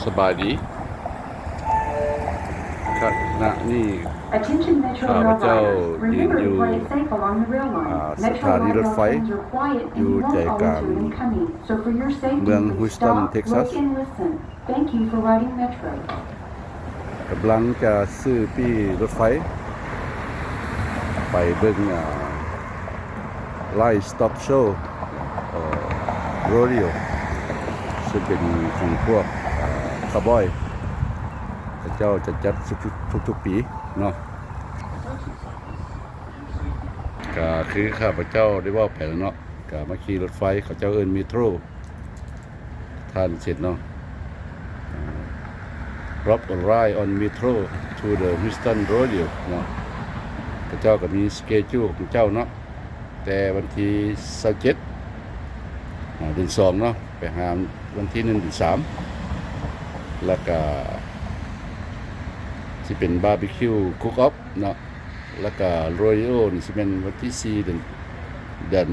สบายดีขณะนี้ข้าพเจ้ายืนอยู่สถานีรถไฟอยู่ใจกลางเมืองฮิวสตันเท็กซัสกำลังจะซื้อปี้รถไฟไปเบิ่งไลฟ์สต็อกโชว์โรดิโอซึ่งเป็นของพวกคาร์บอยเจ้าจะจัดทุกปีเนาะก็คือข้าพเจ้าได้ว่าไปแล้วเนาะก็มาขี่รถไฟเขาเจ้าเอิ้นเมโทรท่านเสร็จเนาะ Drop a ride on metro to the Houston Rodeo เนาะเขาเจ้าก็มีสเกจูของเจ้าเนาะแต่วันที่27เดือน2เนาะไปหาวันที่1เดือน3แล้วก็สิเป็นบาร์บีคิวคุกออฟเนาะแล้วก็โรยโอนี่สิเป็นวันที่4เดือน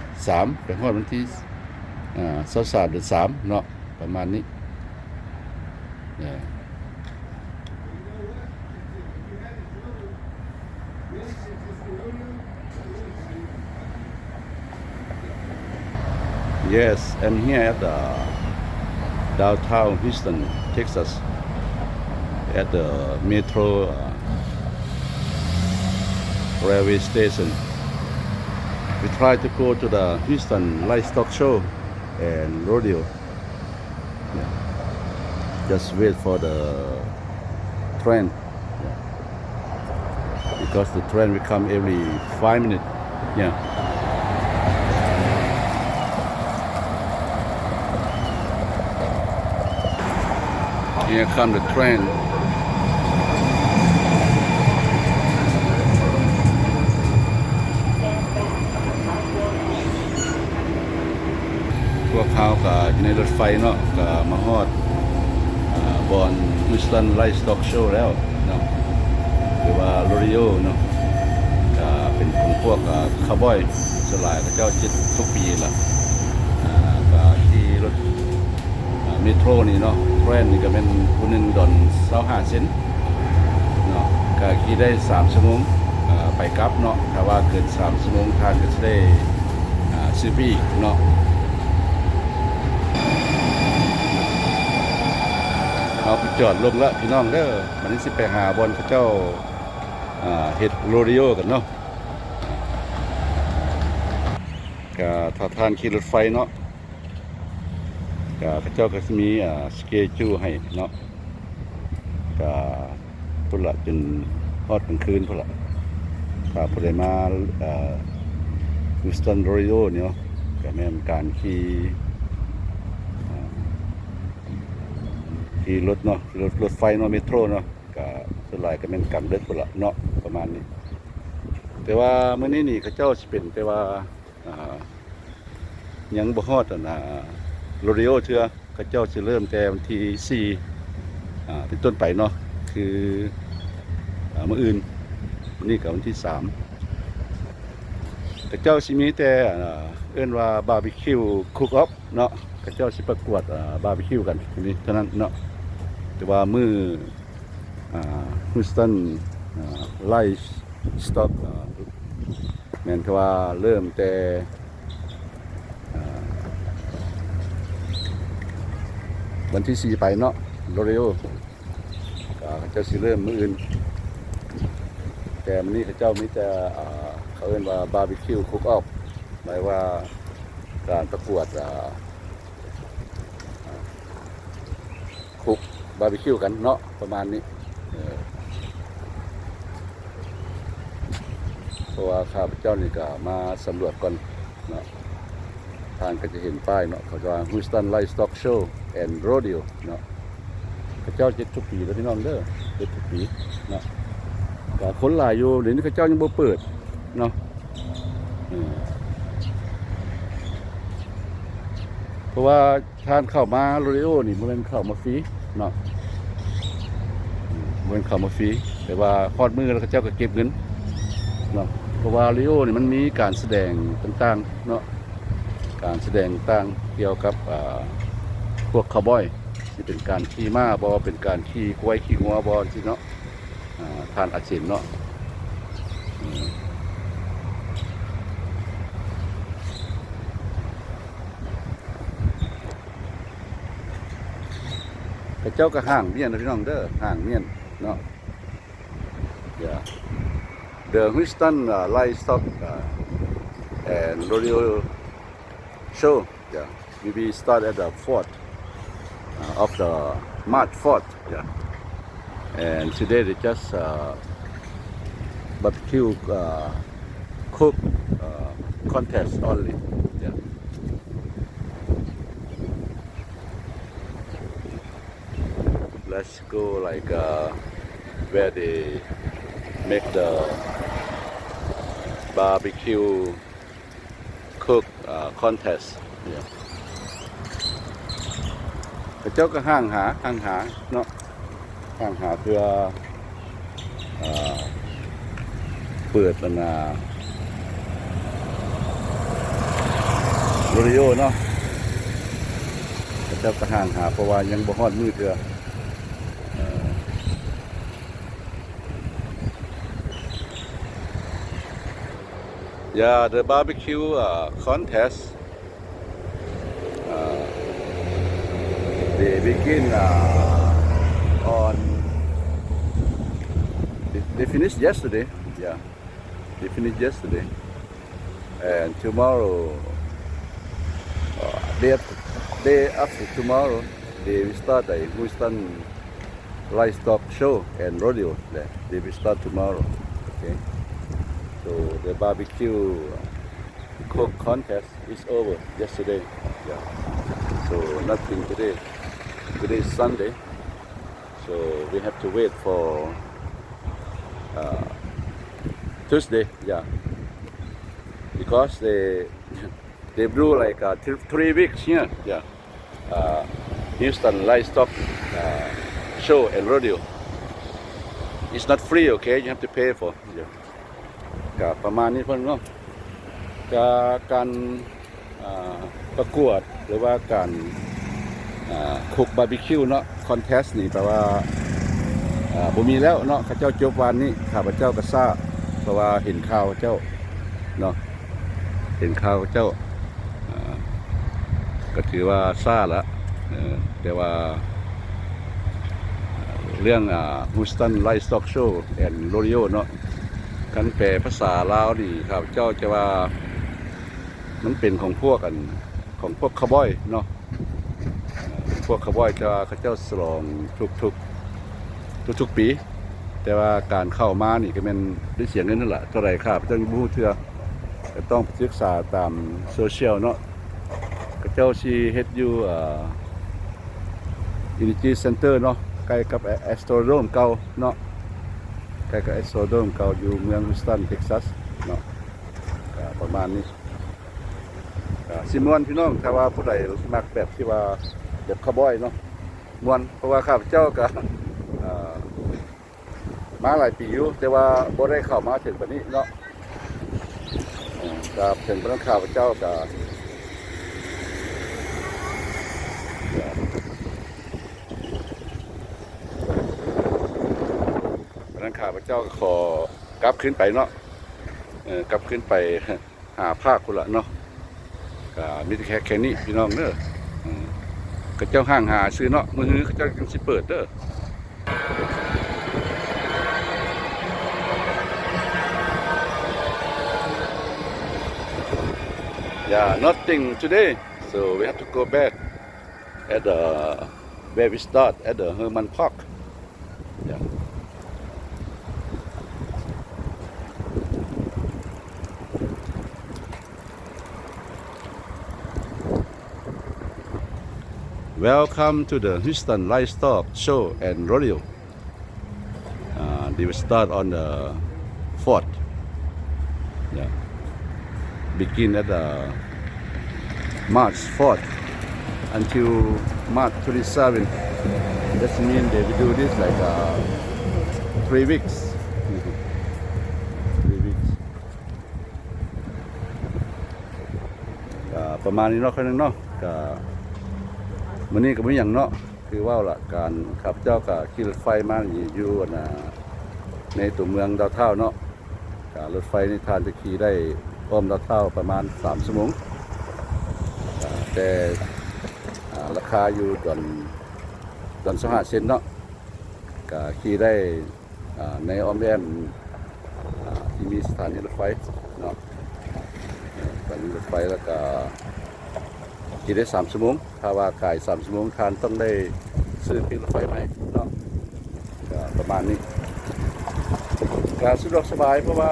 3ไปฮอดวันที่23เดือน3เนาะประมาณนี้Yes, I'm here at the downtown Houston, Texas, at the Metro railway station. We try to go to the Houston Livestock Show and Rodeo. Just wait for the train. Because the train will come every 5 minutes. Here come the train. พวกเขาก็อยู่ในรถไฟเนาะก็มาฮอดบอน Houston Livestock Show แล้วเนาะหรือว่า Rodeo เนาะก็เป็นของพวกคาร์บอยสลายเขาเจ้าจิตทุกปีล่ะก็ที่รถเมโทรนี่เนาะเทรนนี่ก็เป็นผู้นึงดอน25เซนต์เนาะก็ขี่ได้3ชั่วโมงไปกลับเนาะถ้าว่าเกิน3ชั่วโมงทานก็จะได้ซื้อปีเนาะเอาไปจอดลงแล้วพี่น้องเด้อวันนี้สิไปหาบอนเขาเจ้าเฮ็ดโรดิโอกันเนาะก็ถ้าทานขี่รถไฟเนาะก็เขาเจ้าก็สิมีสเกจูให้เนาะก็พุ่นละจนฮอดกลางคืนพุ่นละถ้าผู้ใดมาHouston Rodeo นี่เนาะก็แม่นการขี่รถเนาะรถไฟเนาะเมโทรเนาะก็ส่วนหลายก็แม่นกลางดึกพุ่นละเนาะประมาณนี้แต่ว่ามื้อนี้นี่เขาเจ้าสิเป็นแต่ว่ายังบ่ฮอดโรดิโอเทื่อเขาเจ้าสิเริ่มแต่วันที่4เป็นต้นไปเนาะคือมื้ออื่นวันนี้ก็วันที่3เขาเจ้าสิมีแต่เอิ้นว่าบาร์บีคิวคุกออฟเนาะเขาเจ้าสิประกวดบาร์บีคิวกันทีนี้เท่านั้นเนาะแต่ว่ามื้อHouston Livestock แม่นคือว่าเริ่มแต่วันที่4ไปเนาะโรดิโอก็เขาเจ้าสิเริ่มมื้ออื่นแต่มื้อนี้เขาเจ้ามีแต่เขาเรียกว่าบาร์บีคิวคุกออฟหมายว่าการประกวดคุกบาร์บีคิวกันเนาะประมาณนี้เพราะว่าข้าพเจ้านี่ก็มาสำรวจก่อนเนาะทางก็จะเห็นป้ายเนาะเขาว่า Houston Livestock Show and Rodeo เนาะเขาเจ้า7ทุกปีแล้วพี่น้องเด้อ7ทุกปีเนาะก็คนหลายอยู่เดี๋ยวนี้เขาเจ้ายังบ่เปิดเนาะเพราะว่าทานเข้ามาโรดิโอนี่บ่แม่นเข้ามาฟรีเนาะบ่แม่นเข้ามาฟรีแต่ว่าฮอดมื้อแล้วเขาเจ้าก็เก็บเงินเนาะเพราะว่าโรดิโอนี่มันมีการแสดงต่างๆเนาะการแสดงต่างเกี่ยวกับพวกคาร์บอย สิเป็นการขี่ม้าบ่เป็นการขี่ควายขี่งัวบ่สิเนาะทานอาเซียนเนาะกระเจ้าก็ห่างเมียนพี่น้องเด้อห่างเมียนเนาะyeah the Houston livestock and rodeo show yeah we start at the fort of the Mart Fort yeah and today they just barbecue cook contest only yeah let's go like where they make the barbecue cook contest yeah เจ้าก็ห่างหาเนาะห่างหาเพื่อเปิดแล้วนะโรดิโอเนาะเจ้าก็ห่างหาเพราะว่ายังบ่ฮอดมือเทื่อyeah the barbecue contest they begin on they finished yesterday yeah they finished yesterday and tomorrow day after tomorrow they will start the Houston livestock show and rodeo they will start tomorrow okay so the barbecue cook contest is over yesterday yeah so nothing today is Sunday so we have to wait for Tuesday yeah because they do like 3 weeks here yeah Houston livestock show and rodeo it's not free okay you have to pay for yeah ก็ประมาณนี้เพิ่นเนาะการประกวดหรือว่าการคุกบาร์บีคิวเนาะคอนเทสต์นี่แปลว่าบ่มีแล้วเนาะเขาเจ้าจบวันนี้ข้าพเจ้าก็ทราบเพราะว่าเห็นข่าวเจ้าเนาะเห็นข่าวเจ้าก็ถือว่าทราบแล้วแต่ว่าเรื่องHouston Livestock Show and Rodeo เนาะคันแปลภาษาลาวนี่ข้าพเจ้าจะว่ามันเป็นของพวกคาวบอยเนาะพวกคาวบอยจะเขาเจ้าฉลองทุกปีแต่ว่าการเข้ามานี่ก็เป็นได้เสียเงินนั่นแหละเท่าไหร่ครับต้องรู้เทื่อก็ต้องศึกษาตามโซเชียลเนาะเขาเจ้าสิเฮ็ดอยู่Energy Center เนาะใกล้กับ Astrodome เก่าเนาะใกล้กับ Astrodome เก่าอยู่เมือง Houston Texas เนาะประมาณนี้สิม่วนพี่น้องถ้าว่าผู้ใดมักแบบที่ว่าแบบคาวบอยเนาะม่วนเพราะว่าข้าพเจ้าก็มาหลายปีอยู่แต่ว่าบ่ได้เข้ามาถึงปานนี้เนาะก็ถึงพนักข้าพเจ้าก็พนักข้าพเจ้าก็ขอกลับขึ้นไปเนาะกลับขึ้นไปหาภาคพุ่นล่ะเนาะก็มีแต่แค่นี้พี่น้องเด้อก็เจ้าห่างหาซื้อเนาะมื้อนี้เขาเจ้าจังสิเปิดเด้อ Yeah nothing today so we have to go back at the where we start at the Herman Park yeah Welcome to the Houston Livestock Show and Rodeo. They will start on the 4th. Yeah. Begin at the March 4th until March 27. That means they will do this like 3 weeks. 3 weeks. ประมาณนี้เนาะค่อยนึงเนาะก็มื้อนี้ก็บ่มีหยังเนาะ คือว่าล่ะการขับเจ้าก็ขี่รถไฟมาอยู่ในตัวเมืองดาวเท่าเนาะรถไฟนี่ทานจะขี่ได้อ้อมดาวเท่าประมาณ3ชั่วโมงแต่ราคาอยู่ตอน25 เซนต์เนาะก็ขี่ได้ในอ้อมแอมที่มีสถานีรถไฟเนาะสถานีรถไฟแล้วก็ขี่ได้3ชั่วโมงถ้าว่าไกล3ชั่วโมงทานต้องได้ซื้อรถไฟใหม่เนาะก็ประมาณนี้ก็สะดวกสบายเพราะว่า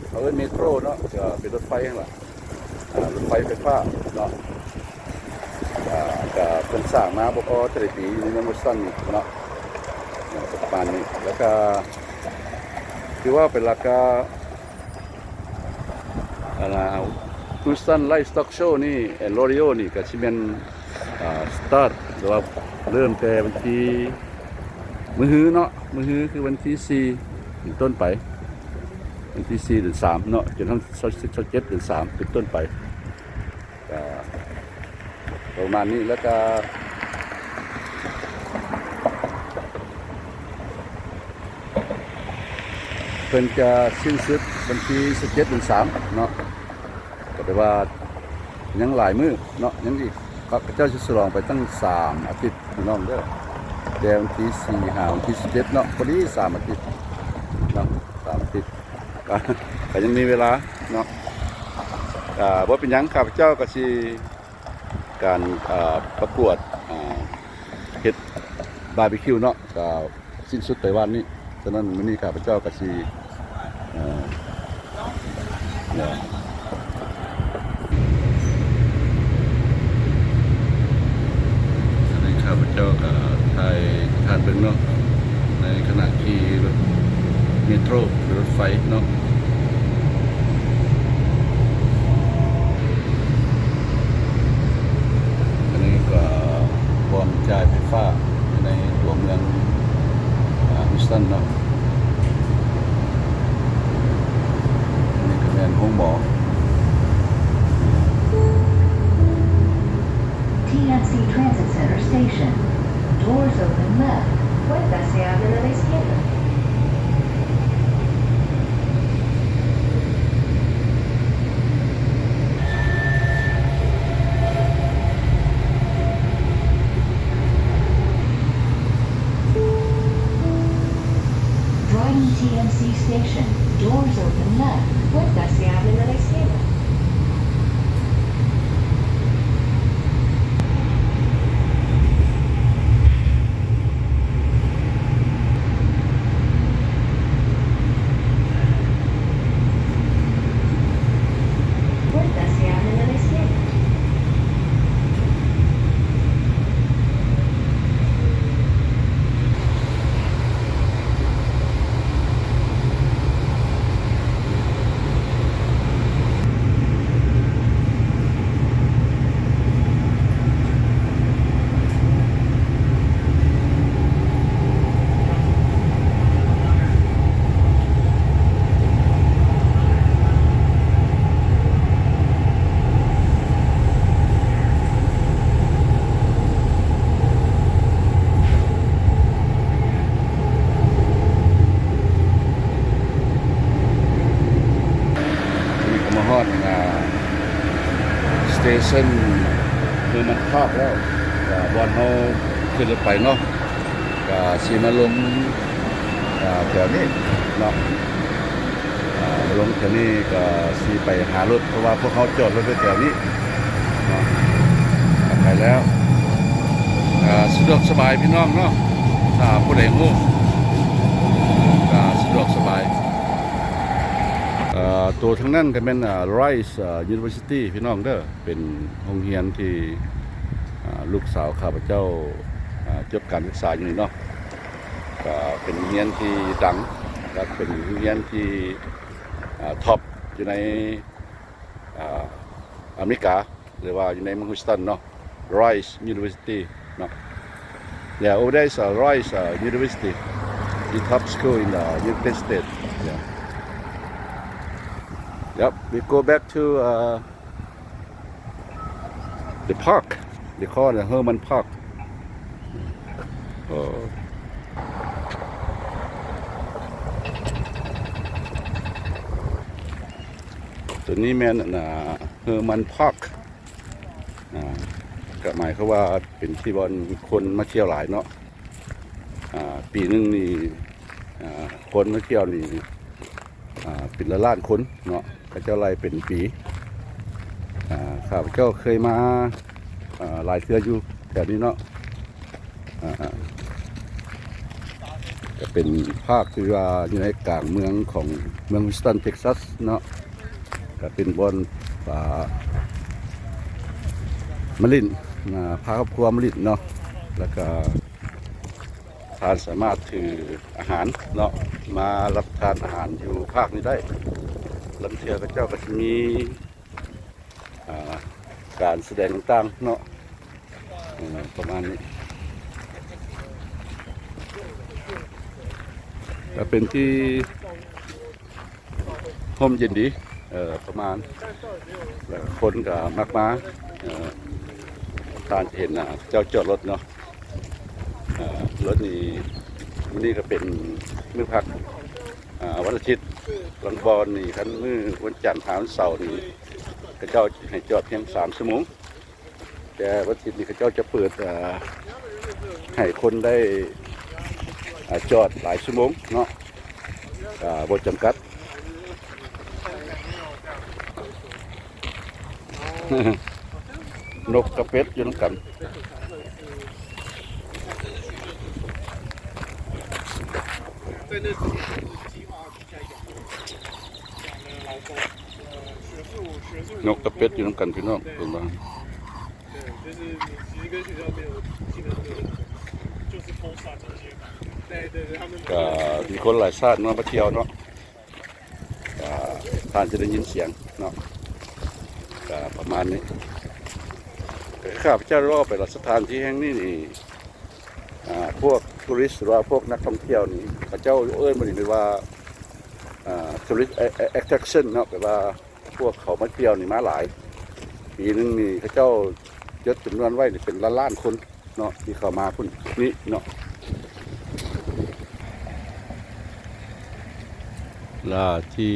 เขาเรียกเมโทรเนาะก็เป็นรถไฟนั่นแหละรถไฟไฟฟ้าเนาะก็เป็นสร้างมาบ่พอแต่ละปีในเมืองมุสซันเนาะประมาณนี้แล้วก็คือว่าเป็นราคามุสซันไลฟ์สต็อกโชว์นี่แอนโลริโอนี่ก็สิแม่นสตาร์ทหรือว่าเริ่มแต่วันที่มื้อฮื้อเนาะมื้อฮื้อคือวันที่4เป็นต้นไปวันที่4เดือน3เนาะจนถึง27เดือน3เป็นต้นไปก็ประมาณนี้แล้วก็เพิ่นจะสิ้นสุดวันที่17เดือน3เนาะก็แปลว่ายังหลายมื้อเนาะยังอีกพระเจ้าสิฉลองไปตั้ง3อาทิตย์พี่น้องเด้อแต่วันที่4 5วันที่17เนาะพอดี3อาทิตย์เนาะ3อาทิตย์ก็ยังมีเวลาเนาะบ่เป็นหยังข้าพเจ้าก็สิการประกวดเฮ็ดบาร์บีคิวเนาะก็สิ้นสุดไปวันนี้ฉะนั้นมื้อนี้ข้าพเจ้าก็สิข้าพเจ้าก็ถ่ายทานเบิ่งเนาะในขณะขี่รถเมโทรรถไฟเนาะอันนี้ก็บอมจ่ายไฟฟ้าในตัวเมืองมิสตันเนาะอันนี้ก็เป็นห้องหมอTNC Transit Center Station. Doors open left. Puerta se abre a la izquierda. Brighton TNC Station. Doors open left. Puerta se abre a la izquierda.สเตชันคือมันภาพแล้วบอนเฮาขึ้นรถไปเนาะก็สิมาลงแถวนี้เนาะลงแถวนี้ก็สิไปหารถเพราะว่าพวกเขาจอดรถไว้แถวนี้เนาะไปแล้วสะดวกสบายพี่น้องเนาะถ้าผู้ใดงูก็สะดวกสบายตัวทางนั้นก็เป็น Rice University พี่น้องเด้อเป็นโรงเรียนที่ลูกสาวข้าพเจ้าจบการศึกษาอยู่นี่เนาะก็เป็นโรงเรียนที่ดังและเป็นโรงเรียนที่ท็อปอยู่ในอเมริกาหรือว่าอยู่ในเมืองฮิวสตันเนาะ Rice University เนาะ Yeah, over there is Rice University, the top school in the United States. Yeah. Yep, we go back to the park. They call it Herman Park. โอ้ตัวนี้แม่นเฮอร์มันพาร์คก็หมายเขามว่าเป็นที่บอลคนมาเที่ยวหลายเนาะปีหนึงนี่คนมาเที่ยวนี่เป็นละล้านคนเนาะเขาเจ้าไล่เป็นปีข้าพเจ้าเคยมาหลายเทื่ออยู่แถวนี้เนาะก็เป็นภาคที่ว่าอยู่ในกลางเมืองของเมืองฮิวสตันเท็กซัสเนาะก็เป็นบอนมะลินพาครอบครัวมะลินเนาะแล้วก็ทานสามารถถืออาหารเนาะมารับทานอาหารอยู่ภาคนี้ได้ลำเทือกับเจ้าก็จะมีการแสดงต่างๆเนาะประมาณนี้ก็เป็นที่ร่มเย็นดีประมาณแล้วคนก็มากมาทานจะเห็นเจ้าจอดรถเนาะรถนี้วันนี้ก็เป็นมื้อพักวันอาทิตย์วันบอลนี่คันมื้อวันจันทร์หาวันเสาร์นี่ก็เจ้าให้จอดเพียง3 ชั่วโมงแต่วันอาทิตย์นี่ก็เจ้าจะเปิดให้คนได้จอดหลายชั่วโมงเนาะบ่จำกัด นกกระเป็ดอยู่นำกันนกกระเป็ดอยู่นำกันพี่น้องตรงนั้นก็มีคนหลายชาติมาเที่ยวเนาะท่านจะได้ยินเสียงเนาะประมาณนี้ข้าพเจ้ารอไปหลักสถานที่แห่งนี้นี่พวกทัวริสต์หรือว่าพวกนักท่องเที่ยวนี่พระเจ้าเอิ้นมันเลยว่าทัวริสต์แอคแทคชั่นเนาะแปลว่าพวกเขามาเที่ยวนี่มาหลายปีนึงนี่พระเจ้ายศจำนวนไว้เป็นล้านๆคนเนาะที่เข้ามาพุ่นนี่เนาะล่าที่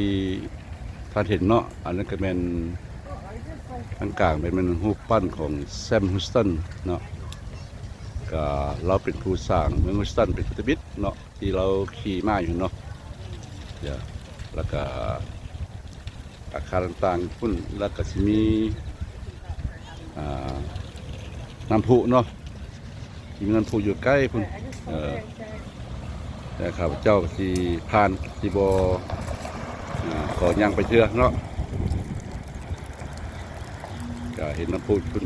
ท่านเห็นเนาะอันนั้นก็เป็นทางกลางเป็นรูปปั้นของแซมฮิวสตันเนาะก็เราเป็นผู้สร้างเมืองฮิวสตันเป็นพุทธบิดเนาะที่เราขี่ม้าอยู่เนาะแล้วก็อาคารต่างๆพุ่นแล้วก็จะมีน้ำพุเนาะมีน้ำพุอยู่ใกล้พุ่นแต่ข้าพเจ้าที่ผ่านที่บ่ขอย่างไปเชื่อเนาะก็เห็นน้ำพุพุ่น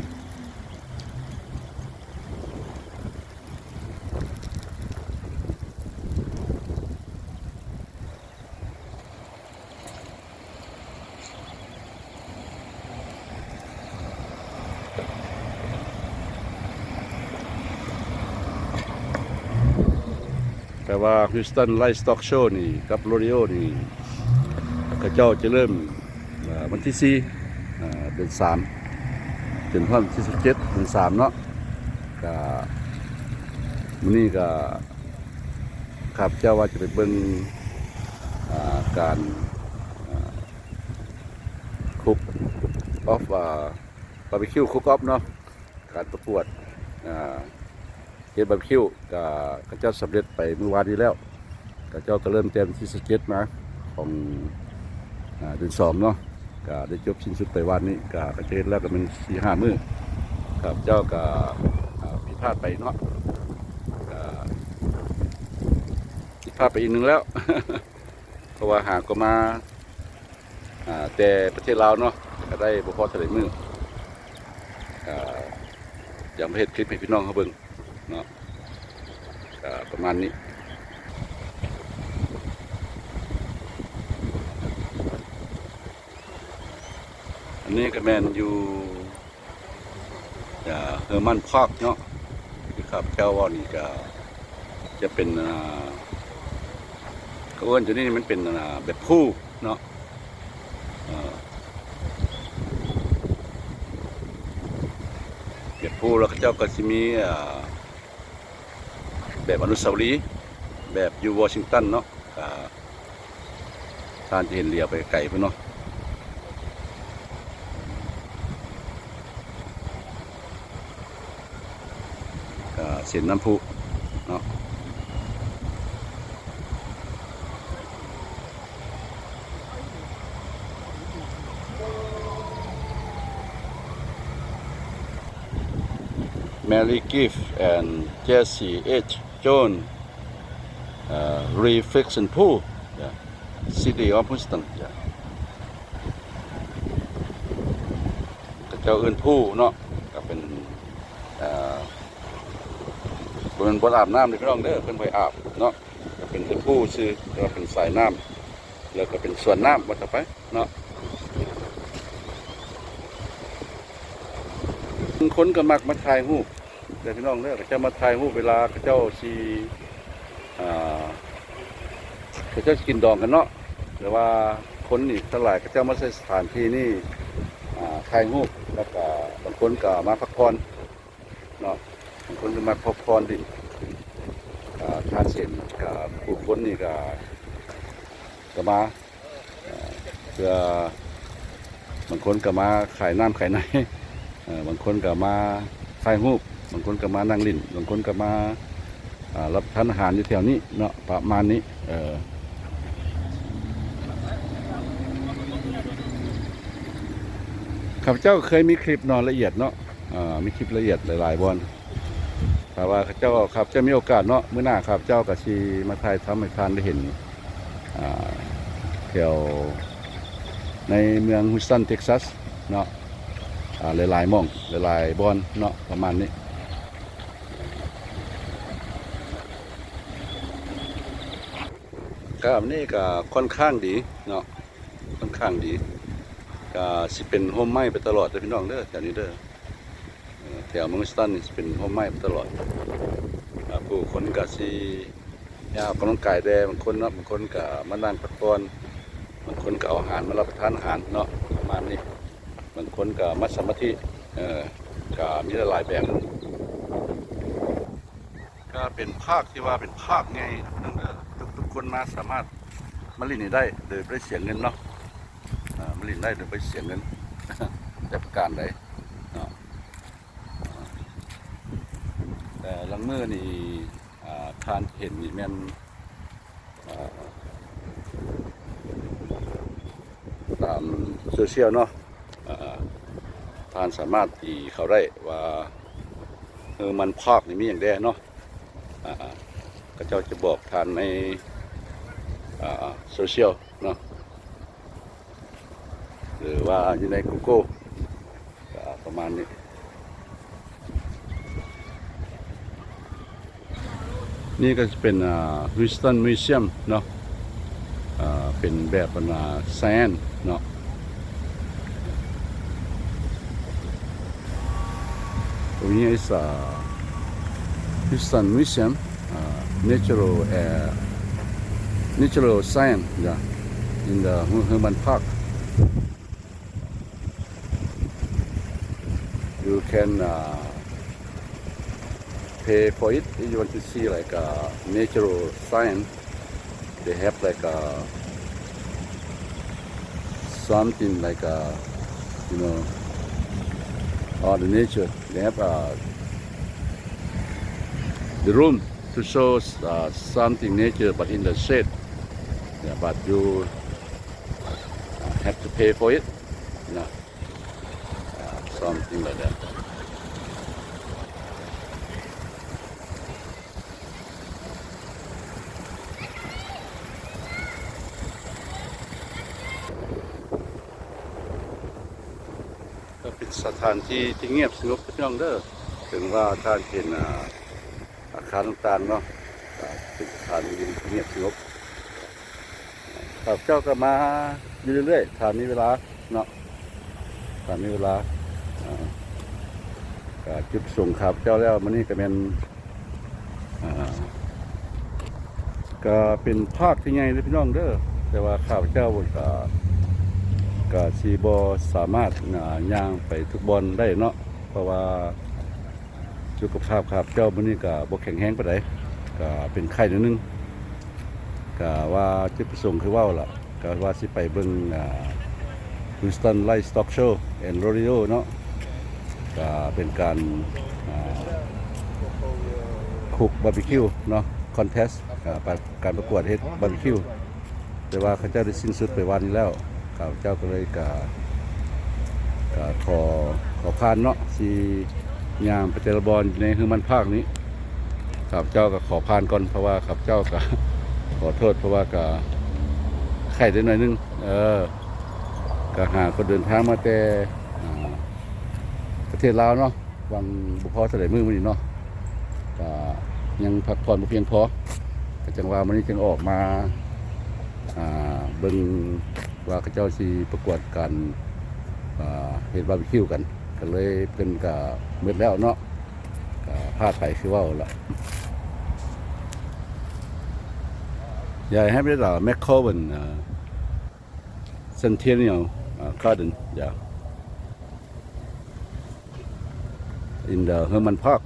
แต่ว่าฮิวสตันไลฟ์สต็อกโชว์นี่กับโรดิโอนี่ก็เจ้าจะเริ่มวันที่4 เดือน 3จนถึงวันที่17 เดือน 3เนาะก็มื้อนี้ก็ข้าพเจ้าว่าจะไปเบิ่งการคุกออฟบาร์บีคิวคุกออฟเนาะการประกวดเฮ็ดบาร์บีคิวก็เจ้าสำเร็จไปเมื่อวานนี้แล้วก็เจ้าก็เริ่มเตรียมที่17มาของเดือน 2เนาะก็ได้จบสิ้นสุดไปวันนี้ก็จะเห็นแล้วก็มัน4-5 มื้อครับเจ้าก็ผิดพลาดไปเนาะผิดพลาดไปอีกหนึ่งแล้ว เพราะว่าหากก็มาแต่ประเทศลาวเนาะก็ได้บ่พอเท่าไหร่มื้ออยากมาเฮ็ดคลิปให้พี่น้องเขาเบิ่งเนาะประมาณนี้อันนี้ก็แมนอยู่เฮอร์มันพาร์คเนาะที่ขับแก้วว่านี่ก็จะเป็นเขาเอิ้นตัวนี้มันเป็นแบบผู้เนาะแบบผู้แล้วเจ้าก็จะมี แบบอนุสาวรีย์แบบอยู่วอชิงตันเนาะท่านจะเห็นเรือไปไกลเพื่อนเนาะเส้นน้ำพุเนาะMary Gift and Jesse H. John Reflection Pool yeah. City of Houston yeah. เจ้าเอิ้นผู้เนาะก็เป็นบนอาบน้ำในพี่น้องเด้อเพิ่นไปอาบเนาะก็เป็นผู้ชื่อแล้วเป็นสายน้ำแล้วก็เป็นส่วนน้ำวัดต่อไปเนาะคนก็มักมาถ่ายรูปแต่พี่น้องเด้อเขาจะมาถ่ายรูปเวลาเขาเจ้าสิเขาเจ้ากินดองกันเนาะหรือว่าคนนี่ทั้งหลายเขาเจ้ามาใช้สถานที่นี่ถ่ายรูปแล้วก็บางคนก็มาพักผ่อนเนาะบางคนก็มาพักผ่อนดิทานเส้นกับผู้คนนี่ก็มาเพื่อบางคนก็มาขายน้ำขายในบางคนก็มาถ่ายรูปบางคนก็มานั่งลิ้นบางคนก็มารับทานอาหารอยู่แถวนี้เนาะประมาณนี้ข้าพเจ้าเคยมีคลิปนอนละเอียดเนาะมีคลิปละเอียดหลายๆบอลแต่ว่าข้าพเจ้าครับจะมีโอกาสเนาะมื้อหน้าข้าพเจ้ากับชีมาถ่ายทำให้ทานได้เห็นแถวในเมืองฮิวสตันเท็กซัสเนาะหลายๆม่องหลายๆบอลเนาะประมาณนี้ก็นี่ก็ค่อนข้างดีเนาะค่อนข้างดีก็สิเป็นโฮมไม้ไปตลอดเลยพี่น้องเด้อแถวนี้เด้อแถวเมืองฮิวสตันนี่สิเป็นโฮมไม้ไปตลอดผู้คนก็สิออกกำลังกายได้บางคนเนาะบางคนก็มานั่งพักผ่อนบางคนก็เอาอาหารมารับประทานอาหารเนาะประมาณนี้บางคนก็มัดสมาธิก็มีหลายแบบก็เป็นภาคที่ว่าเป็นภาคไงทุกคนมาสามารถมาเล่นได้โดยไม่ได้เสียเงินเนาะมาเล่นได้โดยไม่เสียเงิน แต่ประการใดแต่ลังมือนี่ทานเห็นนี่แม่นตามโซเชียลเนาะทานสามารถตีเขาได้ว่ามันภาคนี่มีอย่างแดเนาะก็เจ้าจะบอกทานในโซเชียลเนาะหรือว่าอยู่ใน Google ประมาณนี้นี่ก็จะเป็นHouston Museum เนาะเป็นแบบแซนเนาะตรงนี้คือHouston Museum natural science yeah, in the Herman Park you can pay for it if you want to see like natural science they have like something like you know all the nature they have the room to show something nature but in the shade yeah, but you have to pay for it you know something like thatก็เป็นสถานที่ที่เงียบสงบพี่น้องเด้อถึงว่าท่านเห็นอาคารต่างๆเนาะเป็นสถานที่เงียบสงบข้าพเจ้าก็มาอยู่เรื่อยๆถ้ามีเวลาเนาะถ้ามีเวลาก็จุดส่งข้าพเจ้าแล้วมันนี่ก็เป็นก็เป็นภาคที่ใหญ่เลยพี่น้องเด้อแต่ว่าข้าพเจ้าก็ชีบสามารถย่างไปทุกบอลได้เนาะเพราะว่าสุขภาพข้าพเจ้ามันนี่ก็บ่แข็งแรงปานใด ก็เป็นไข้นิดนึงก็ว่าจุดประสงค์คือเว้าล่ะก็ว่าสิไปเบิ่งHouston Livestock Show and Rodeo เนาะก็เป็นการคุกบาร์บีคิวเนาะคอนเทสต์การประกวดเฮ็ดบาร์บีคิวแต่ว่าเขาเจ้าได้สิ้นสุดไปวันนี้แล้วข้าพเจ้าก็เลยขอผ่านเนาะสิยามไปเตลบอนในคือมันภาคนี้ข้าพเจ้าก็ขอผ่านก่อนเพราะว่าข้าพเจ้าก็ขอโทษเพราะว่าก็ไข้ได้หน่อยนึงก็หาก็เดินทางมาแต่ประเทศลาวเนาะวังบ่พอเท่าใดมื้อนี้เนาะก็ยังพักผ่อนบ่เพียงพอก็จังว่ามื้อนี้จึงออกมาเบิ่งว่าเขาเจ้าสิประกวดกันเฮ็ดบาร์บีคิวกันก็เลยเพิ่นก็มืดแล้วเนาะก็พาไปคือเว้าล่ะยายให้ไปล่ะ McCowan Centennial Garden in the Herman Park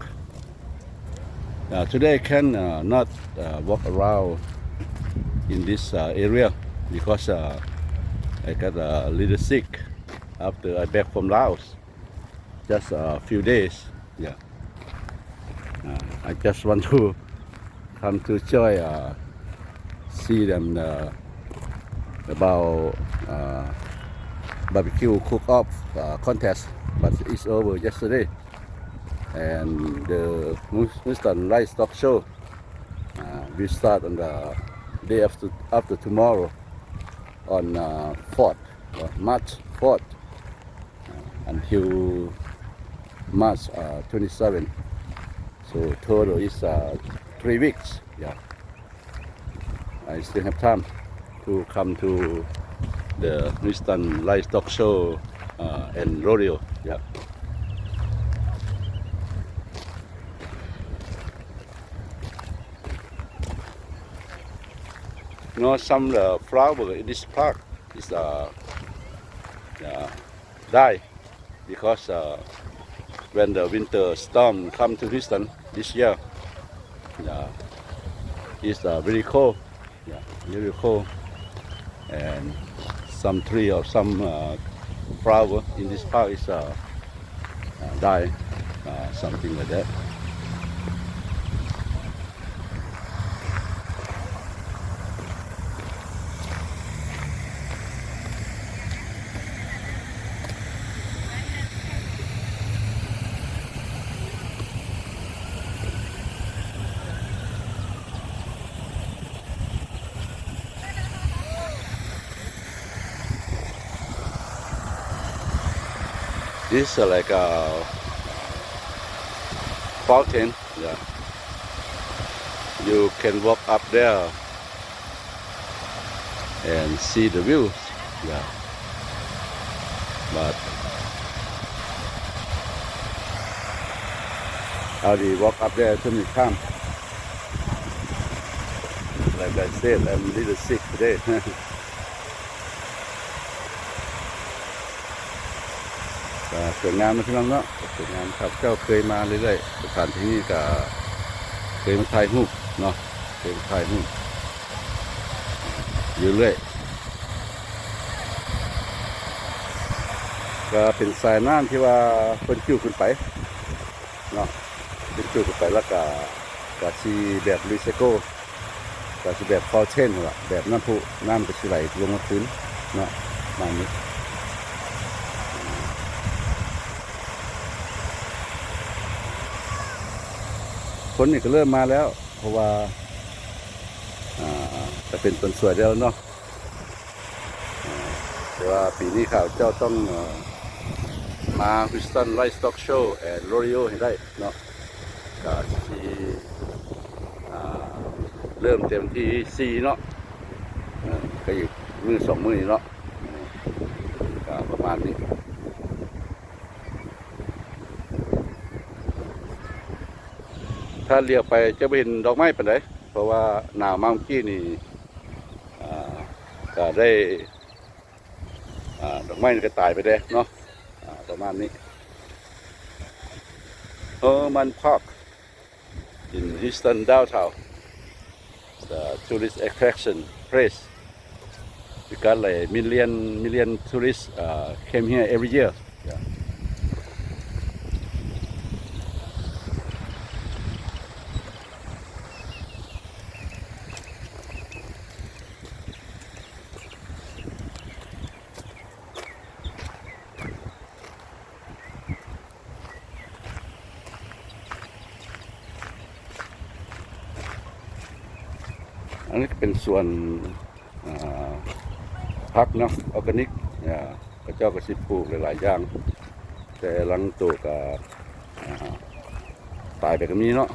today I can not walk around in this area because I got a little sick after I back from Laos just a few days I just want to come to join see them about barbecue cook-off contest but it's over yesterday and the Houston Livestock Show will start on the day after tomorrow on 4th March 4th until March 27 so total is 3 weeks I still have time to come to the Houston Livestock Show and Rodeo You know, some flower in this park is die because when the winter storm come to Houston this year, it's very cold, very cold, and some tree or some flower in this park is die, something like that. This is like a fountain. You can walk up there and see the views. But I already walk up there too many times. Like I said, I'm a little sick today.สวยงามนะพี่น้องเนาะสวยงามครับเจ้าเคยมาเรื่อยๆสถานที่นี้ก็เคยมาถ่ายรูปเนาะเคยมาถ่ายรูปอยู่เรื่อยก็เป็นสายน้ำที่ว่าเพิ่นจิ้วขึ้นไปเนาะเป็นจิ้วขึ้นไปแล้วก็สิแบบรีไซเคิลก็สิแบบฟอลเทนล่ะแบบน้ำพุน้ำก็สิไหลลงมาพื้นเนาะมานี้ฝนนี่ก็เริ่มมาแล้วเพราะว่าจะเป็นต้นสวยแล้วเนาะแต่ว่าปีนี้ข่าวเจ้าต้องมา Houston Livestock Show and Rodeo ให้ได้เนาะก็สิเริ่มเต็มที่4เนาะก็อีกมื้อ2มื้อนี่เนาะก็ประมาณนี้ถ้าเลี้ยวไปจะไม่เห็นดอกไม้ปานใดเพราะว่าหนาวมาเมื่อกี้นี่ก็ได้ดอกไม้ก็ตายไปแล้วเนาะประมาณนี้Herman Park in Houston downtown tourist attraction place because like million tourists came here every year. Yeah. อันนี้เป็นส่วนพักเนาะออร์แกนิกพระเจ้ากระสิบปลูกหลายๆอย่างแต่หลังตัวก็ตายไปก็มีเนาะ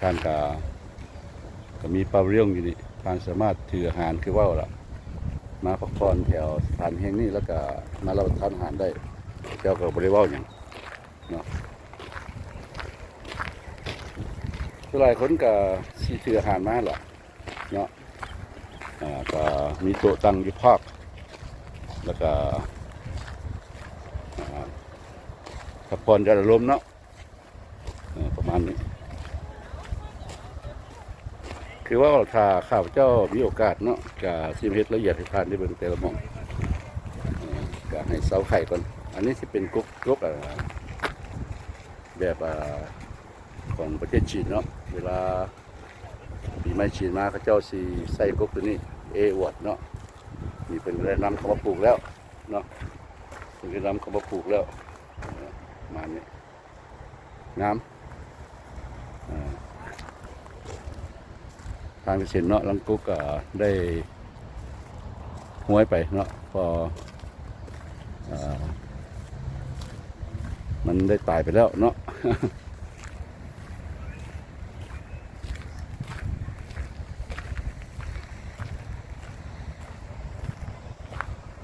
ท่านก็มีปลาเรี่ยงอยู่นี่ท่านสามารถถืออาหารคือว่าล่ะมาพักผ่อนแถวสถานแห่งนี้แล้วก็มารับประทานอาหารได้เจ้าก็บริวารอย่างเนาะหลายคนก็สิถืออาหารมาหรอเนาะก็มีโต๊ะตั้งอยู่ภาคแล้วก็พักผ่อนจะลมเนาะประมาณนี้คือว่าถ้าข้าพเจ้ามีโอกาสเนาะก็ชิมเฮ็ดละเอียดให้ทานได้เบิ่งแต่ละหม่องก็ให้เสาไข่ก่อนอันนี้ที่เป็นกุ๊กแบบของประเทศจีนเนาะเวลาปีใหม่จีนมาเขาเจ้าสีใส่กุ๊กตัวนี้วอดเนาะนี่เป็นได้นำเขามาปลูกแล้วเนาะเป็นได้นำเขามาปลูกแล้วมาเนี่ยน้ำทางเกษตรเนาะลังกุ๊กได้ห้วยไปเนาะพอมันได้ตายไปแล้วเนาะ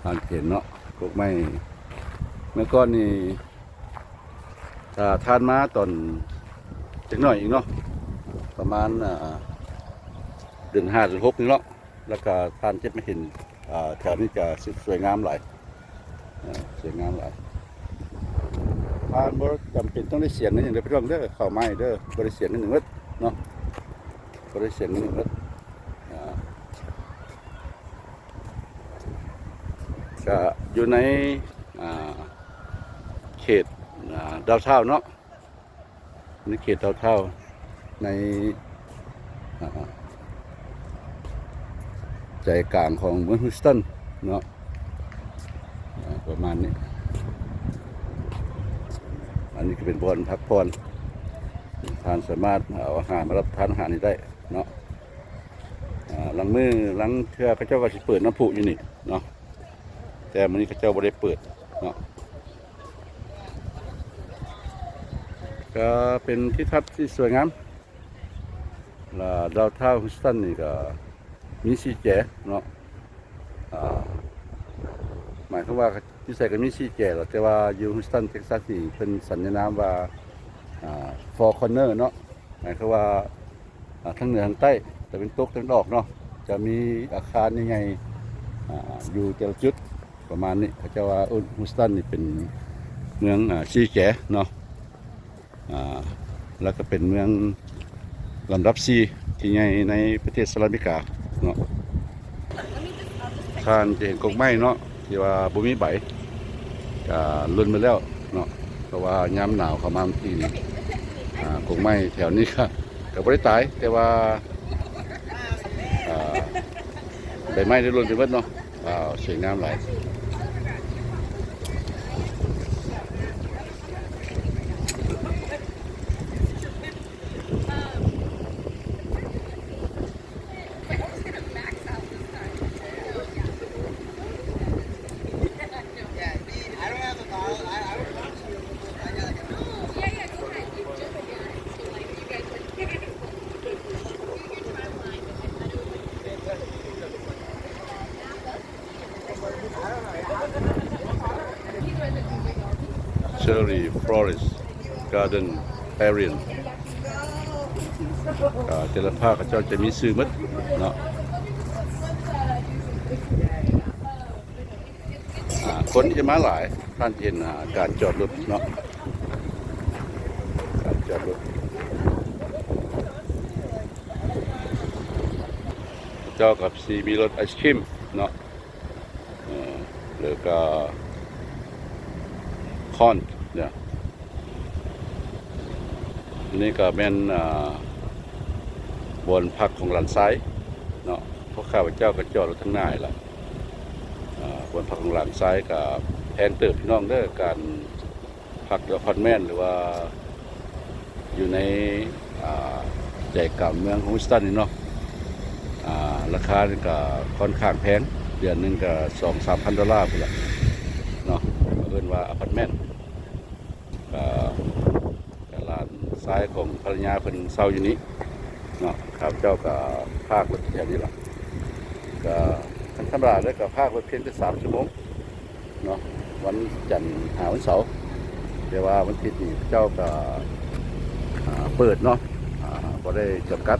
ทานเห็นเนาะกุ๊กไม่เมื่อก่อนนี่ถ้าทานมาตอนจักหน่อยอีกเนาะประมาณเดือน5 เดือน 6นี่เนาะแล้วก็ทานเจ็บไม่เห็นแถวนี้จะสวยงามหลายสวยงามหลายทานบ่จำเป็นต้องได้เสียงนั่นอย่างเดียวไปต้องเด้อเข้าไม้เด้อบริเสียงนั่นหนึ่งเม็ดเนาะบริเสียงนั่นหนึ่งเม็ดก็อยู่ในเขตดาวเท่าเนาะในเขตดาวเท่าในใจกลางของเมืองฮิวสตันเนาะประมาณนี้อันนี้ก็เป็นบ่อนพักผ่อนทานสามารถเอาอาหารมารับทานอาหารนี้ได้เนาะหลังมือหลังเทือเขาเจ้าก็จะเปิดน้ำพุอยู่นี่เนาะแต่วันนี้เขาเจ้าไม่ได้เปิดเนาะก็เป็นที่ทัศน์ที่สวยงามดาวเท่าฮิวสตันนี่ก็มีสีแจ๋เนาะหมายความว่าที่ใส่ก็มีสีแจ๋หรอกแต่ว่าอยู่ฮิวสตันเท็กซัสนี่เป็นสัญลักษณ์ว่า4 corner เนาะหมายความว่าทั้งเหนือทั้งใต้แต่เป็นตกทั้งออกเนาะจะมีอาคารยังไงอยู่แต่ละจุดประมาณนี้เขาจะว่าฮิวสตันนี่เป็นเมืองสีแจ๋เนาะแล้วก็เป็นเมืองลำดับ4ที่ใหญ่ในประเทศสหรัฐอเมริกาเนาะท่านจะเห็นกงไม้เนาะที่ว่าบุมีใบก็ลุ่นมาแล้วเนาะเพราะว่าย้ำหนาวเข้ามาทีนี้กงไม้แถวนี้ก็ไม่ได้ตายแต่ว่าใบไม้ได้ลุ่นไปหมดเนาะสวยงามหลายเชอร์รี่ฟลอริสการ์เดนแอเรียนแต่ละภาคเขาจะมีซื้อมัดเนาะคนที่จะมาหลายท่านเห็นการจอดรถเนาะการจอดรถ เจ้ากับสีมีรถไอศครีมเนาะหรือก็คอนเนี่ยอันนี้ก็เป็นบนพักของหลานซ้ายเนาะเพราะข้าพเจ้าก็จอดรถทั้งหน้าล่ะบนพักของหลานซ้ายกับแพงเติบพี่น้องเด้อการพักอพาร์ตเมนต์หรือว่าอยู่ในใจกลางเมืองของฮิวสตันนี่เนาะราคานี่ก็ค่อนข้างแพงเดือนนึงก็ $2-3,000 พุ่นล่ะเนาะเอิ้นว่าอพาร์ตเมนต์ก็ร้านซ้ายของภรรยาเพิ่นเช่าอยู่นี้เนาะข้าพเจ้าก็พากรถแถวนี้ล่ะก็ธรรมดาแล้วก็พากรถเพียงแค่3 ชั่วโมงเนาะวันจันทร์หาวันเสาร์แต่ว่าวันอาทิตย์นี่เจ้าก็เปิดเนาะบ่ได้จำกัด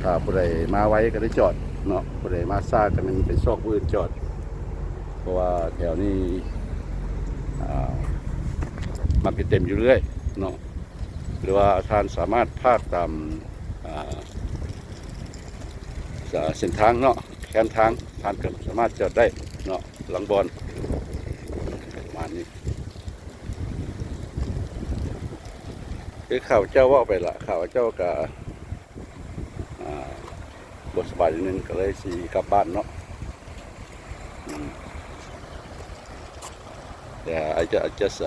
ถ้าผู้ใดมาไว้ก็ได้จอดเนาะผู้ใดมาซ่าก็มันเป็นซอกอื่นจอดเพราะว่าแถวนี้มักจะเต็มอยู่เรื่อยเนาะหรือว่าท่านสามารถพากตามเส้นทางเนาะแคมทางท่านก็สามารถจอดได้เนาะหลังบอลประมาณนี้คือข่าวเจ้าว่าไปละข่าวเจ้าก็บทสบายนึงก็เลยสิกลับบ้านเนาะแต่I just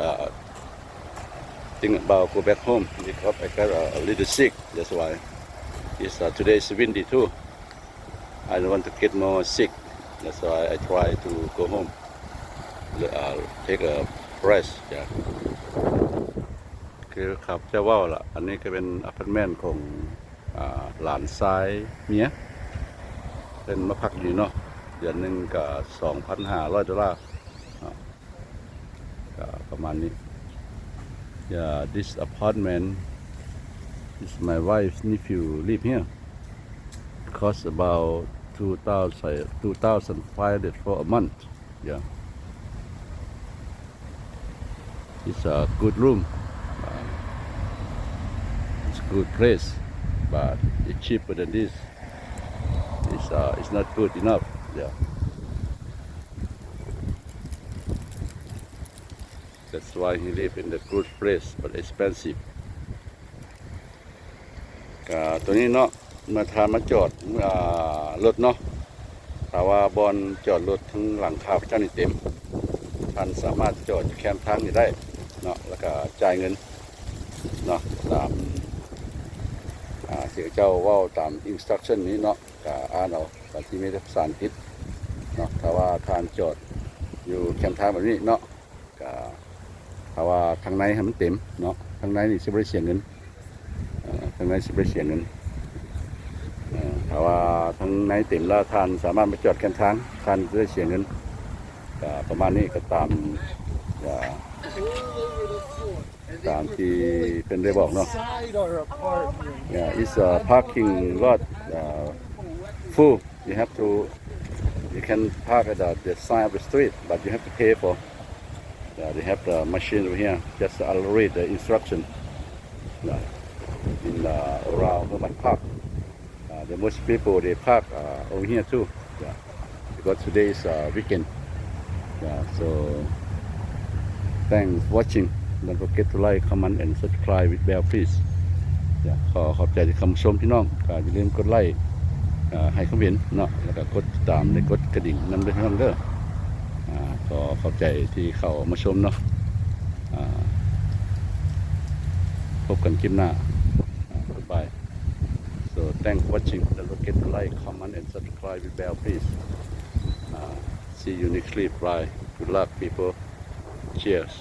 think about go back home because I got a little sick. That's why it's today is windy too. I don't want to get more sick. That's why I try to go home. Take a rest. Yeah. คือขับจะว่าล่ะอันนี้ก็เป็นอพาร์ตเมนต์ของหลานซ้ายเมียเป็นมาพักอยู่เนาะเดือนนึงก็$2,500ก็ประมาณนี้ Yeah, this apartment is my wife's nephew live here. It costs about $2,500 for a month. Yeah. It's a good room. It's a good place, but it's cheaper than this. It's not good enough. Yeah. That's why he live in the good place, but expensive. ตัวนี้เนาะมาทานมาจอดรถเนาะถ้าว่าบอนจอดรถทั้งหลังคาพระเจ้านี่เต็มท่านสามารถจอดแคมทางนี้ได้เนาะแล้วก็จ่ายเงินเนาะตามเสียเจ้าเว้าตาม instruction นี้เนาะก็อ่านเอาตามที่มีภาษาอังกฤษเนาะถ้าว่าท่านจอดอยู่แคมทางแบบนี้เนาะก็ถ้าว่าทางในให้มันเต็มเนาะทางในนี่สิบ่ได้เสียเงินทางในสิบ่ได้เสียเงินถ้าว่าทางในเต็มแล้วท่านสามารถมาจอดแคมทางท่านจะได้เสียเงินก็ประมาณนี้ก็ตามที่เป็นได้บอกเนาะ Yeah, it's a parking lot full. You can park at the side of the street, but you have to pay for. They have the machine over here. Just I'll read the instruction in around Herman Park. The most people they park over here too. Yeah, because today is weekend. Yeah, so thanks for watching. Don't forget to like, comment and subscribe with bell please. ขอบใจที่คำชมพี่น้องก็อย่าลืมกดไลค์ให้คอมเมนต์เนาะแล้วก็กดติดตามและกดกระดิ่งนำด้วยพี่น้องเด้อก็ขอบใจที่เข้ามาชมเนาะพบกันคลิปหน้า Goodbye. So thanks for watching. Don't forget to like, comment and subscribe with bell please. See you next week. Bye. Good luck people. Cheers.